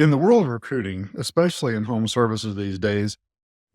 In the world of recruiting, especially in home services these days,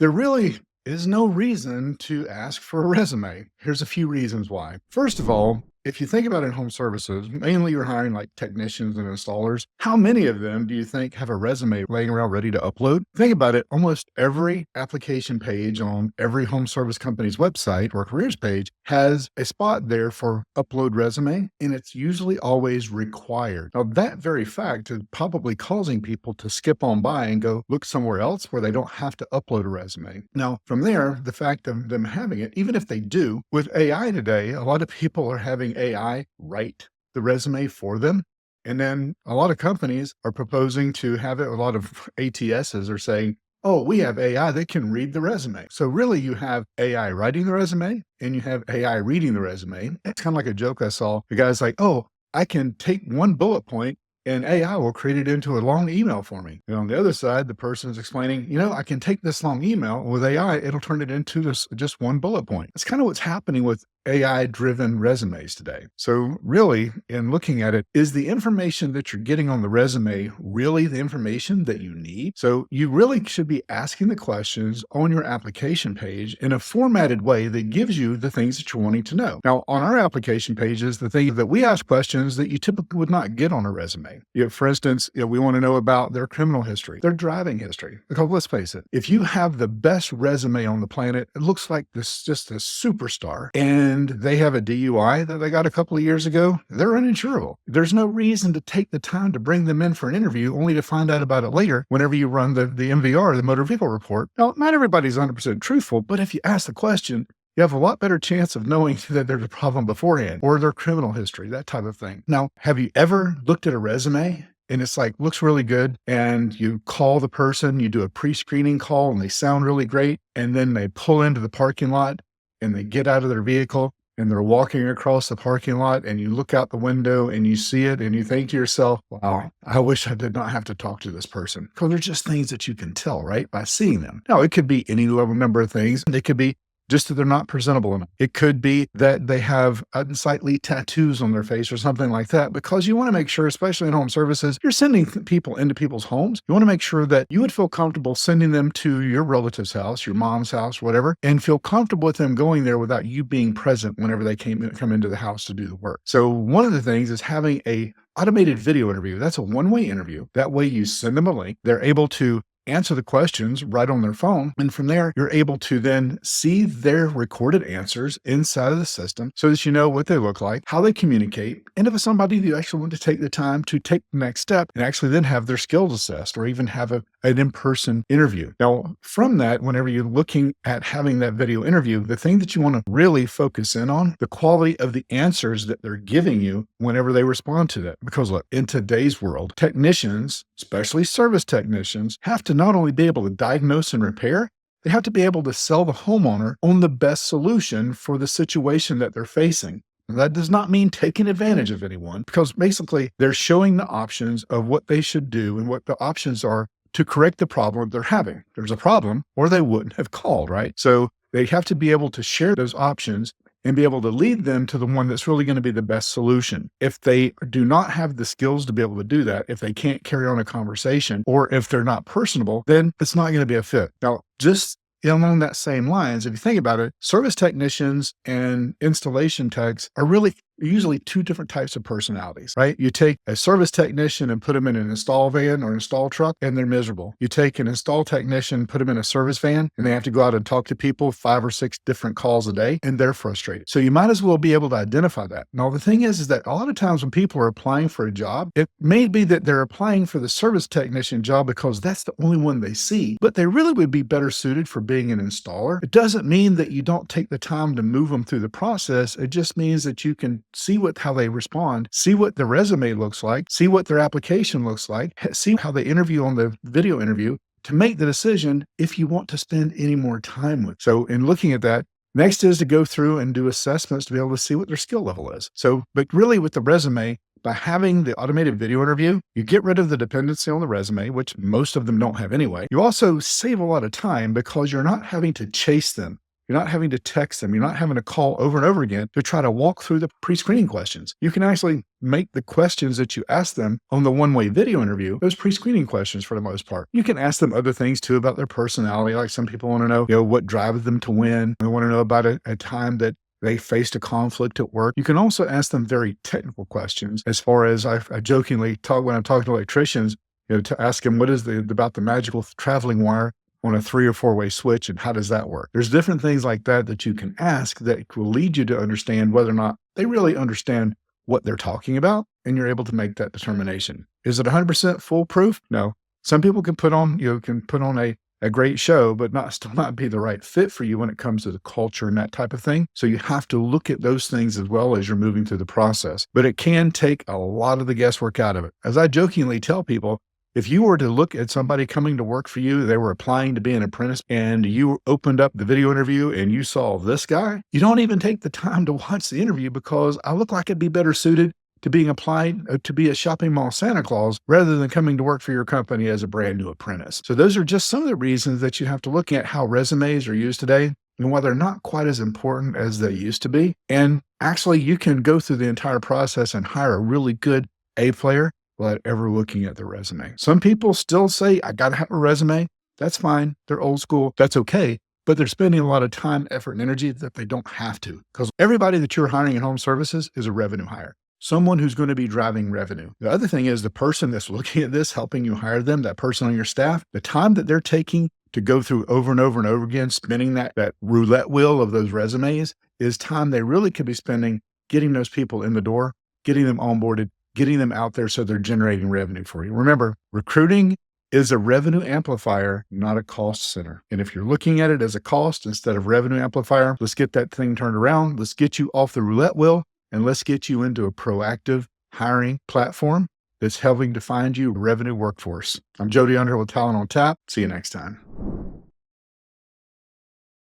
there really is no reason to ask for a resume. Here's a few reasons why. First of all, if you think about in home services, mainly you're hiring like technicians and installers. How many of them do you think have a resume laying around ready to upload? Think about it. Almost every application page on every home service company's website or careers page has a spot there for upload resume, and it's usually always required. Now, that very fact is probably causing people to skip on by and go look somewhere else where they don't have to upload a resume. Now, from there, the fact of them having it, even if they do, with AI today, a lot of people are having AI write the resume for them. And then a lot of companies are proposing to have it. A lot of ATSs are saying, oh, we have AI that can read the resume. So really you have AI writing the resume and you have AI reading the resume. It's kind of like a joke I saw. The guy's like, oh, I can take one bullet point and AI will create it into a long email for me. And on the other side, the person is explaining, I can take this long email with AI, it'll turn it into just one bullet point. It's kind of what's happening with AI-driven resumes today. So really, in looking at it, is the information that you're getting on the resume really the information that you need? So you really should be asking the questions on your application page in a formatted way that gives you the things that you're wanting to know. Now, on our application pages, the thing that we ask questions that you typically would not get on a resume. For instance, we want to know about their criminal history, their driving history. Because let's face it, if you have the best resume on the planet, it looks like just a superstar, and they have a DUI that they got a couple of years ago, they're uninsurable. There's no reason to take the time to bring them in for an interview only to find out about it later whenever you run the MVR, the motor vehicle report. Now, not everybody's 100% truthful, but if you ask the question, you have a lot better chance of knowing that there's a problem beforehand or their criminal history, that type of thing. Now, have you ever looked at a resume and it's like, looks really good, and you call the person, you do a pre-screening call and they sound really great, and then they pull into the parking lot and they get out of their vehicle and they're walking across the parking lot and you look out the window and you see it and you think to yourself, wow, I wish I did not have to talk to this person. Because they're just things that you can tell, right, by seeing them. Now, it could be any level number of things. It could be just that they're not presentable enough. It could be that they have unsightly tattoos on their face or something like that, because you want to make sure, especially in home services, you're sending people into people's homes. You want to make sure that you would feel comfortable sending them to your relative's house, your mom's house, whatever, and feel comfortable with them going there without you being present whenever they come into the house to do the work. So one of the things is having a automated video interview. That's a one-way interview. That way you send them a link. They're able to answer the questions right on their phone. And from there, you're able to then see their recorded answers inside of the system so that you know what they look like, how they communicate, and if it's somebody you actually want to take the time to take the next step and actually then have their skills assessed or even have an in-person interview. Now, from that, whenever you're looking at having that video interview, the thing that you want to really focus in on, the quality of the answers that they're giving you whenever they respond to that. Because look, in today's world, technicians, especially service technicians, have to not only be able to diagnose and repair, they have to be able to sell the homeowner on the best solution for the situation that they're facing. And that does not mean taking advantage of anyone, because basically they're showing the options of what they should do and what the options are to correct the problem they're having. There's a problem, or they wouldn't have called, right? So they have to be able to share those options and be able to lead them to the one that's really going to be the best solution. If they do not have the skills to be able to do that, if they can't carry on a conversation, or if they're not personable, then it's not going to be a fit. Now, just along that same lines, if you think about it, service technicians and installation techs are really usually two different types of personalities, right? You take a service technician and put them in an install van or install truck, and they're miserable. You take an install technician, put them in a service van, and they have to go out and talk to people 5 or 6 different calls a day, and they're frustrated. So you might as well be able to identify that. Now, the thing is that a lot of times when people are applying for a job, it may be that they're applying for the service technician job because that's the only one they see, but they really would be better suited for being an installer. It doesn't mean that you don't take the time to move them through the process. It just means that you can see how they respond, see what the resume looks like, see what their application looks like, see how they interview on the video interview to make the decision if you want to spend any more time with. So in looking at that, next is to go through and do assessments to be able to see what their skill level is. So, but really with the resume, by having the automated video interview, you get rid of the dependency on the resume, which most of them don't have anyway. You also save a lot of time because you're not having to chase them You're not having to text them. You're not having to call over and over again to try to walk through the pre-screening questions. You can actually make the questions that you ask them on the one-way video interview, those pre-screening questions for the most part. You can ask them other things too about their personality. Like some people want to know, what drives them to win. They want to know about a time that they faced a conflict at work. You can also ask them very technical questions as far as I jokingly talk when I'm talking to electricians, to ask them what is about the magical traveling wire on a 3 or 4-way switch and how does that work? There's different things like that you can ask that will lead you to understand whether or not they really understand what they're talking about, and you're able to make that determination. Is it 100% foolproof? No. Some people can put on a great show, but still not be the right fit for you when it comes to the culture and that type of thing. So you have to look at those things as well as you're moving through the process. But it can take a lot of the guesswork out of it. As I jokingly tell people, if you were to look at somebody coming to work for you, they were applying to be an apprentice, and you opened up the video interview and you saw this guy, you don't even take the time to watch the interview because I look like I'd be better suited to being applied to be a shopping mall Santa Claus rather than coming to work for your company as a brand new apprentice. So those are just some of the reasons that you have to look at how resumes are used today and why they're not quite as important as they used to be. And actually, you can go through the entire process and hire a really good A player without ever looking at the resume. Some people still say, I got to have a resume. That's fine. They're old school. That's okay. But they're spending a lot of time, effort, and energy that they don't have to, because everybody that you're hiring in home services is a revenue hire. Someone who's going to be driving revenue. The other thing is the person that's looking at this, helping you hire them, that person on your staff, the time that they're taking to go through over and over and over again, spinning that roulette wheel of those resumes is time they really could be spending getting those people in the door, getting them onboarded, getting them out there so they're generating revenue for you. Remember, recruiting is a revenue amplifier, not a cost center. And if you're looking at it as a cost instead of revenue amplifier, let's get that thing turned around. Let's get you off the roulette wheel and let's get you into a proactive hiring platform that's helping to find you a revenue workforce. I'm Jody Underhill with Talent on Tap. See you next time.